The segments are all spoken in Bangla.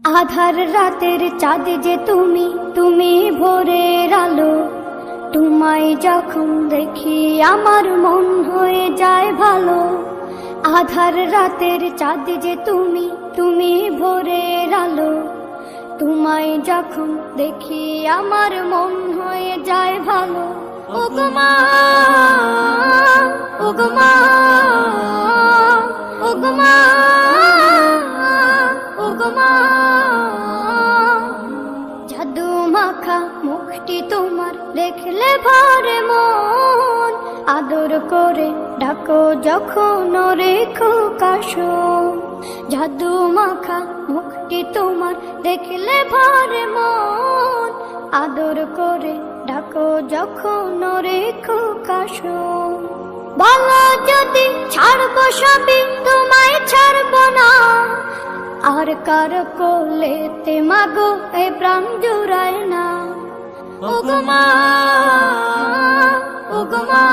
আধার রাতের চাঁদ যে তুমি, তুমি ভোরের আলো। তোমায় যখন দেখি আমার মন হয়ে যায় ভালো। আধার রাতের চাঁদ যে তুমি, তুমি ভোরের আলো। তোমায় যখন দেখি আমার মন হয়ে যায় ভালো। ওগো মা, ওগো মা, ওগো মা, ওগো মা। জাদু মাখা মুখটি তোমার দেখলে ভরে মন। আদর করে ডাকো যখন রেখো কাশো। জাদু মাখা মুখটি তোমার দেখলে ভরে মন। আদর করে ডাকো যখন রেখো কাশো। বলো যদি ছাড়বো সবই, তোমায় ছাড়বো না। আর কার কোলেতে মাগো এ প্রাণ জুড়ায় না। ওগো মা, ওগো মা,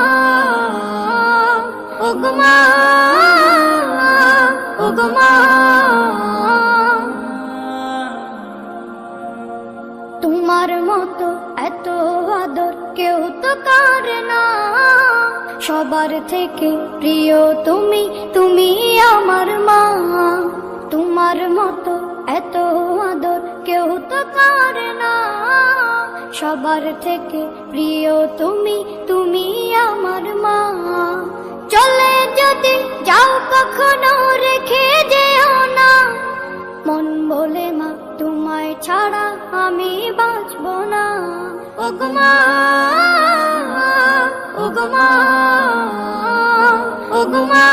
ওগো মা, ওগো মা। তোমার মতো এত আদর কেউ তো করে না। সবার থেকে প্রিয় তুমি, তুমি আমার মা। তোমার মতো এত আদর কেউ তো করে না। সবার থেকে প্রিয় তুমি, তুমি আমার মা। চলে যদি যাও কখনো রেখে যেও না। মন বলে মা তোমায় ছাড়া আমি বাঁচবো না। ওগো মা, ওগো মা, ওগো মা,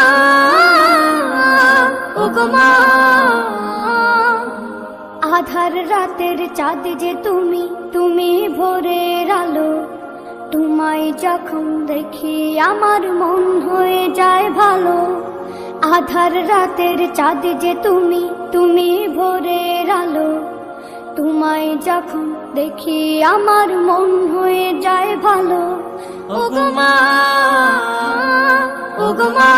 ওগো মা। আধার রাতের চাঁদ যে তুমি, তুমি ভোরের আলো। তোমায় যখন দেখি আমার মন হয়ে যায় ভালো। আধার রাতের চাঁদ যে তুমি, তুমি ভোরের আলো। তোমায় যখন দেখি আমার মন হয়ে যায় ভালো। ওগো মা, ওগো মা,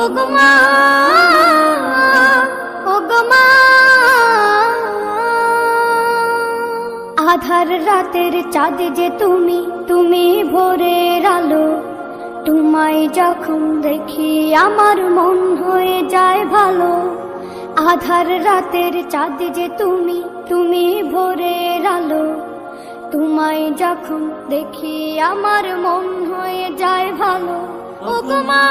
ওগো মা, ওগো মা। আধার রাতের চাঁদ যে তুমি, তুমি ভোরের আলো। তোমায় যখন দেখি আমার মন হয়ে যায় ভালো। আধার রাতের চাঁদ যে তুমি, তুমি ভোরের আলো। তোমায় যখন দেখি আমার মন হয়ে যায় ভালো। ওগো মা,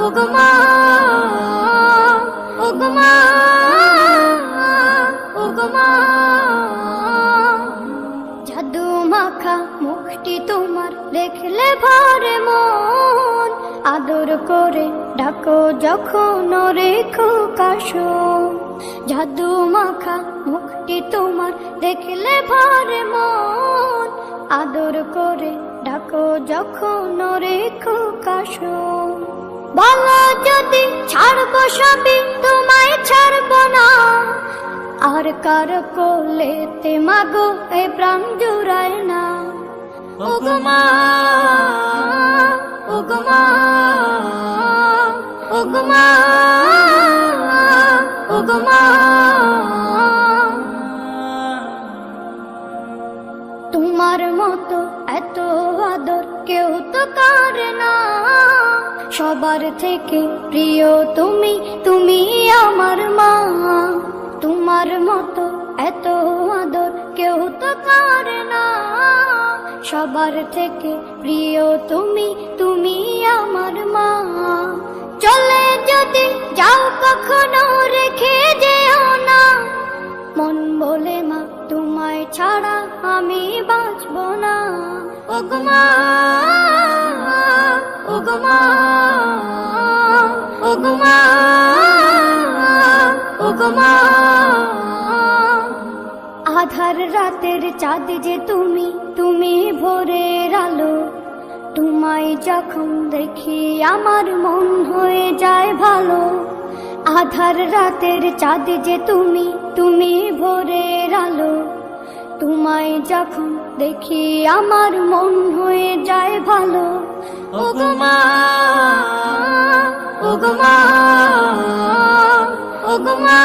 ওগো মা, ওগো মা, ওগো মা। জাদু মাখা মুখটি তোমার দেখলে ভরে মন। আদর করে ডাকো যখন রেখো কাশো। জাদু মাখা মুখটি তোমার দেখলে ভরে মন। আদর করে ডাকো যখন রেখো কাশো। বলো যদি ছাড়বো সবই, তোমায় ছাড়বো না। আর কার কোলেতে মাগো এ প্রাণ জুড়ায় না। ওগো মা, ওগো মা, ওগো মা, ওগো মা। তোমার মতো এত আদর কেউ তো করে না। সবার থেকে প্রিয় তুমি, তুমি আমার মা। তোমার মতো এত আদর কেউ তো করে না। সবার থেকে প্রিয় তুমি, তুমি আমার মা। চলে যদি যাও কখনো রেখে যেও না। মন বলে মা তোমায় ছাড়া আমি বাঁচবো না। ওগো মা, ওগো মা, ওগো মা, ওগো মা। আধার রাতের চাঁদ যে তুমি, তুমি ভোরের আলো। তোমায় যখন দেখি আমার মন হয়ে যায় ভালো। আধার রাতের চাঁদ যে তুমি, তুমি ভোরের আলো। তোমায় যখন দেখি আমার মন হয়ে যায় ভালো। ওগো মা, ওগো মা, ওগো মা